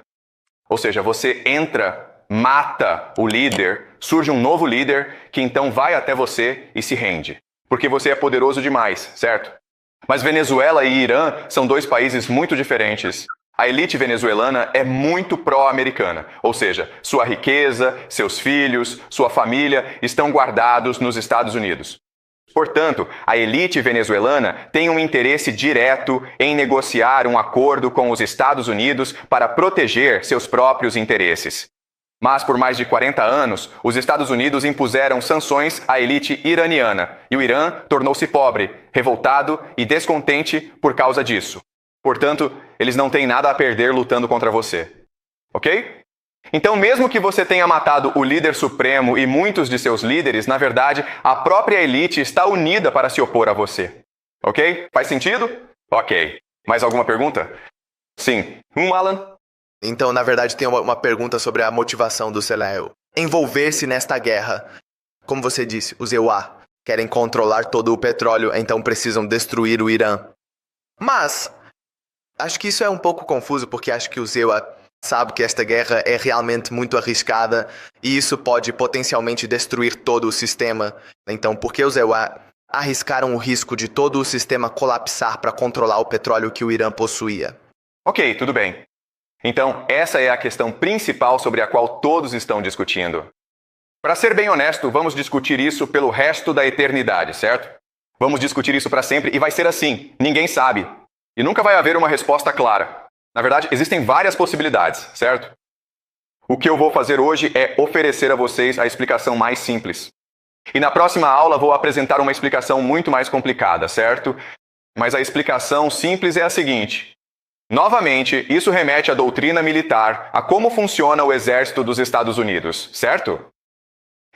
Ou seja, você entra, mata o líder, surge um novo líder que então vai até você e se rende. Porque você é poderoso demais, certo? Mas Venezuela e Irã são 2 países muito diferentes. A elite venezuelana é muito pró-americana, ou seja, sua riqueza, seus filhos, sua família estão guardados nos Estados Unidos. Portanto, a elite venezuelana tem um interesse direto em negociar um acordo com os Estados Unidos para proteger seus próprios interesses. Mas por mais de 40 anos, os Estados Unidos impuseram sanções à elite iraniana e o Irã tornou-se pobre, revoltado e descontente por causa disso. Portanto, eles não têm nada a perder lutando contra você. Ok? Então, mesmo que você tenha matado o líder supremo e muitos de seus líderes, na verdade, a própria elite está unida para se opor a você. Ok? Faz sentido? Ok. Mais alguma pergunta? Sim. Alan? Então, na verdade, tem uma pergunta sobre a motivação do Celel. Envolver-se nesta guerra. Como você disse, os EUA querem controlar todo o petróleo, então precisam destruir o Irã. Mas, acho que isso é um pouco confuso, porque acho que os EUA sabem que esta guerra é realmente muito arriscada e isso pode potencialmente destruir todo o sistema. Então, por que os EUA arriscaram o risco de todo o sistema colapsar para controlar o petróleo que o Irã possuía? Ok, tudo bem. Então, essa é a questão principal sobre a qual todos estão discutindo. Para ser bem honesto, vamos discutir isso pelo resto da eternidade, certo? Vamos discutir isso para sempre e vai ser assim. Ninguém sabe. E nunca vai haver uma resposta clara. Na verdade, existem várias possibilidades, certo? O que eu vou fazer hoje é oferecer a vocês a explicação mais simples. E na próxima aula vou apresentar uma explicação muito mais complicada, certo? Mas a explicação simples é a seguinte. Novamente, isso remete à doutrina militar, a como funciona o exército dos Estados Unidos, certo?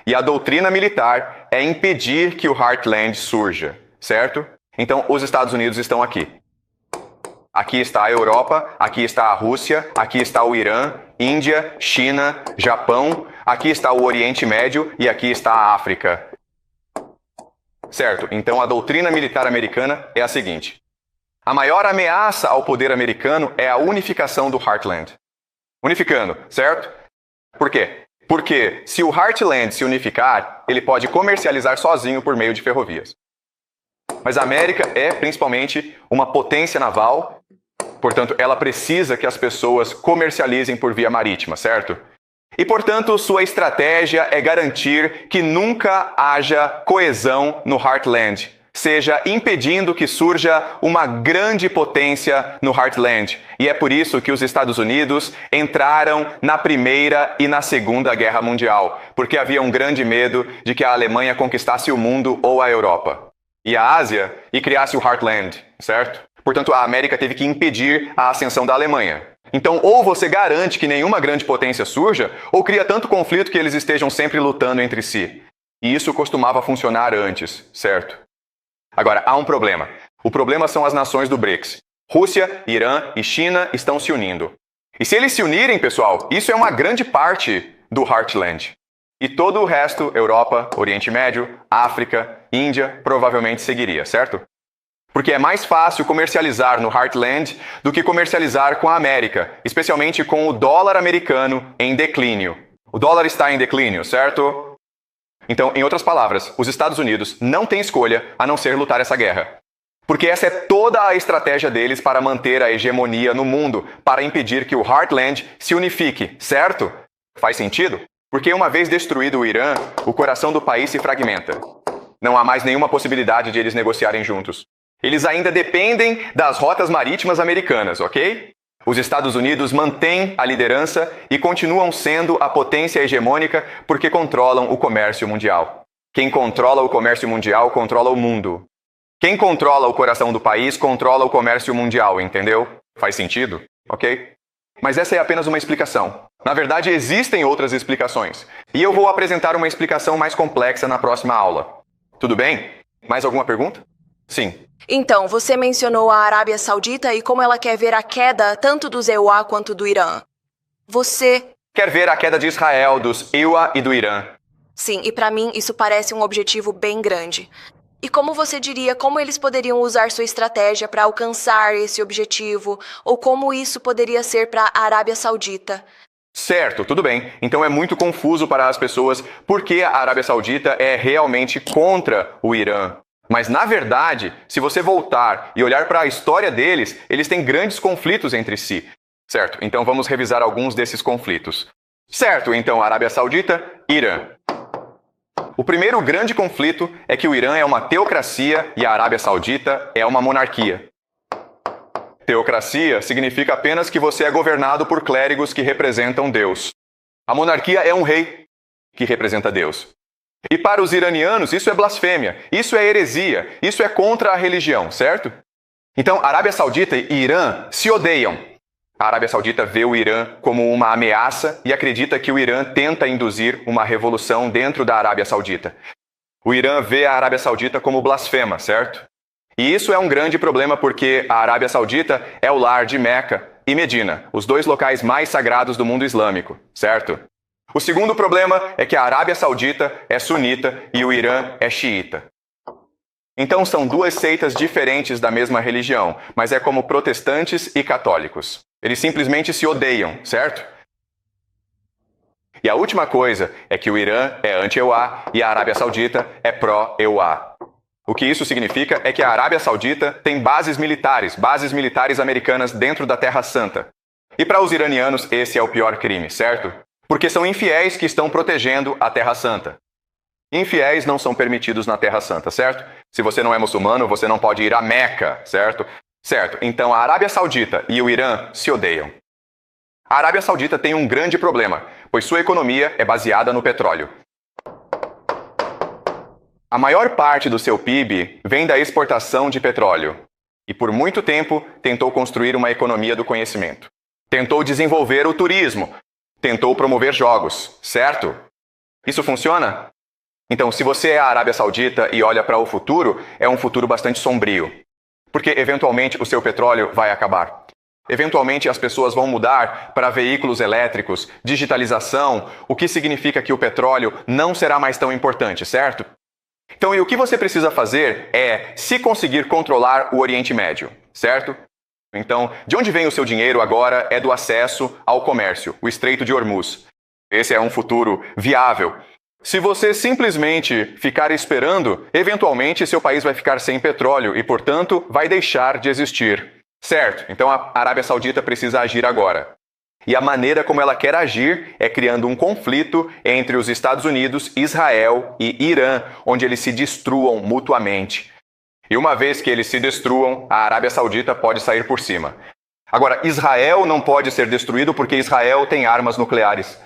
E a doutrina militar é impedir que o Heartland surja, certo? Então, os Estados Unidos estão aqui. Aqui está a Europa, aqui está a Rússia, aqui está o Irã, Índia, China, Japão, aqui está o Oriente Médio e aqui está a África. Certo, então a doutrina militar americana é a seguinte. A maior ameaça ao poder americano é a unificação do Heartland. Unificando, certo? Por quê? Porque se o Heartland se unificar, ele pode comercializar sozinho por meio de ferrovias. Mas a América é principalmente uma potência naval, portanto, ela precisa que as pessoas comercializem por via marítima, certo? E, portanto, sua estratégia é garantir que nunca haja coesão no Heartland, seja impedindo que surja uma grande potência no Heartland. E é por isso que os Estados Unidos entraram na Primeira e na Segunda Guerra Mundial, porque havia um grande medo de que a Alemanha conquistasse o mundo ou a Europa e a Ásia e criasse o Heartland, certo? Portanto, a América teve que impedir a ascensão da Alemanha. Então, ou você garante que nenhuma grande potência surja, ou cria tanto conflito que eles estejam sempre lutando entre si. E isso costumava funcionar antes, certo? Agora, há um problema. O problema são as nações do BRICS. Rússia, Irã e China estão se unindo. E se eles se unirem, pessoal, isso é uma grande parte do Heartland. E todo o resto, Europa, Oriente Médio, África, Índia, provavelmente seguiria, certo? Porque é mais fácil comercializar no Heartland do que comercializar com a América, especialmente com o dólar americano em declínio. O dólar está em declínio, certo? Então, em outras palavras, os Estados Unidos não têm escolha a não ser lutar essa guerra. Porque essa é toda a estratégia deles para manter a hegemonia no mundo, para impedir que o Heartland se unifique, certo? Faz sentido? Porque uma vez destruído o Irã, o coração do país se fragmenta. Não há mais nenhuma possibilidade de eles negociarem juntos. Eles ainda dependem das rotas marítimas americanas, ok? Os Estados Unidos mantêm a liderança e continuam sendo a potência hegemônica porque controlam o comércio mundial. Quem controla o comércio mundial controla o mundo. Quem controla o coração do país controla o comércio mundial, entendeu? Faz sentido? Ok? Mas essa é apenas uma explicação. Na verdade, existem outras explicações. E eu vou apresentar uma explicação mais complexa na próxima aula. Tudo bem? Mais alguma pergunta? Sim. Então, você mencionou a Arábia Saudita e como ela quer ver a queda tanto dos EUA quanto do Irã. Você quer ver a queda de Israel, dos EUA e do Irã. Sim, e para mim isso parece um objetivo bem grande. E como você diria, como eles poderiam usar sua estratégia para alcançar esse objetivo? Ou como isso poderia ser para a Arábia Saudita? Certo, tudo bem. Então é muito confuso para as pessoas porque a Arábia Saudita é realmente contra o Irã. Mas, na verdade, se você voltar e olhar para a história deles, eles têm grandes conflitos entre si. Certo, então vamos revisar alguns desses conflitos. Certo, então Arábia Saudita, Irã. O primeiro grande conflito é que o Irã é uma teocracia e a Arábia Saudita é uma monarquia. Teocracia significa apenas que você é governado por clérigos que representam Deus. A monarquia é um rei que representa Deus. E para os iranianos, isso é blasfêmia, isso é heresia, isso é contra a religião, certo? Então, Arábia Saudita e Irã se odeiam. A Arábia Saudita vê o Irã como uma ameaça e acredita que o Irã tenta induzir uma revolução dentro da Arábia Saudita. O Irã vê a Arábia Saudita como blasfema, certo? E isso é um grande problema porque a Arábia Saudita é o lar de Meca e Medina, os dois locais mais sagrados do mundo islâmico, certo? O segundo problema é que a Arábia Saudita é sunita e o Irã é xiita. Então são duas seitas diferentes da mesma religião, mas é como protestantes e católicos. Eles simplesmente se odeiam, certo? E a última coisa é que o Irã é anti-EUA e a Arábia Saudita é pró-EUA. O que isso significa é que a Arábia Saudita tem bases militares americanas dentro da Terra Santa. E para os iranianos esse é o pior crime, certo? Porque são infiéis que estão protegendo a Terra Santa. Infiéis não são permitidos na Terra Santa, certo? Se você não é muçulmano, você não pode ir a Meca, certo? Certo, então a Arábia Saudita e o Irã se odeiam. A Arábia Saudita tem um grande problema, pois sua economia é baseada no petróleo. A maior parte do seu PIB vem da exportação de petróleo. E por muito tempo tentou construir uma economia do conhecimento. Tentou desenvolver o turismo. Tentou promover jogos, certo? Isso funciona? Então, se você é a Arábia Saudita e olha para o futuro, é um futuro bastante sombrio. Porque, eventualmente, o seu petróleo vai acabar. Eventualmente, as pessoas vão mudar para veículos elétricos, digitalização, o que significa que o petróleo não será mais tão importante, certo? Então, e o que você precisa fazer é se conseguir controlar o Oriente Médio, certo? Então, de onde vem o seu dinheiro agora é do acesso ao comércio, o Estreito de Hormuz. Esse é um futuro viável. Se você simplesmente ficar esperando, eventualmente seu país vai ficar sem petróleo e, portanto, vai deixar de existir. Certo? Então a Arábia Saudita precisa agir agora. E a maneira como ela quer agir é criando um conflito entre os Estados Unidos, Israel e Irã, onde eles se destruam mutuamente. E uma vez que eles se destruam, a Arábia Saudita pode sair por cima. Agora, Israel não pode ser destruído porque Israel tem armas nucleares.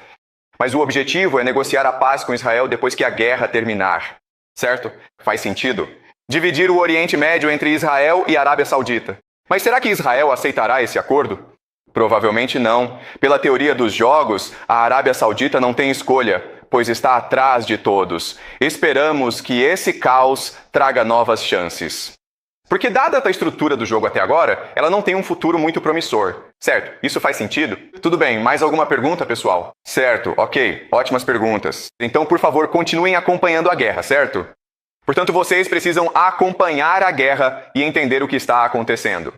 Mas o objetivo é negociar a paz com Israel depois que a guerra terminar. Certo? Faz sentido? Dividir o Oriente Médio entre Israel e Arábia Saudita. Mas será que Israel aceitará esse acordo? Provavelmente não. Pela teoria dos jogos, a Arábia Saudita não tem escolha, pois está atrás de todos. Esperamos que esse caos traga novas chances. Porque dada a estrutura do jogo até agora, ela não tem um futuro muito promissor. Certo? Isso faz sentido? Tudo bem, mais alguma pergunta, pessoal? Certo, ok, ótimas perguntas. Então, por favor, continuem acompanhando a guerra, certo? Portanto, vocês precisam acompanhar a guerra e entender o que está acontecendo.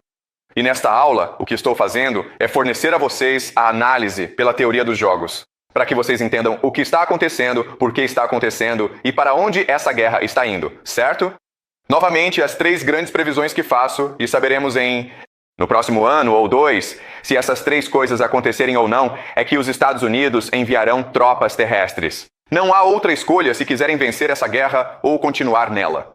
E nesta aula, o que estou fazendo é fornecer a vocês a análise pela teoria dos jogos, para que vocês entendam o que está acontecendo, por que está acontecendo e para onde essa guerra está indo, certo? Novamente, as 3 grandes previsões que faço e saberemos no próximo ano ou 2, se essas 3 coisas acontecerem ou não, é que os Estados Unidos enviarão tropas terrestres. Não há outra escolha se quiserem vencer essa guerra ou continuar nela.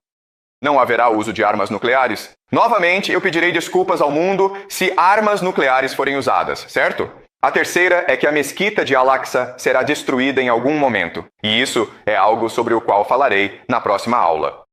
Não haverá uso de armas nucleares. Novamente, eu pedirei desculpas ao mundo se armas nucleares forem usadas, certo? A terceira é que a mesquita de Al-Aqsa será destruída em algum momento. E isso é algo sobre o qual falarei na próxima aula.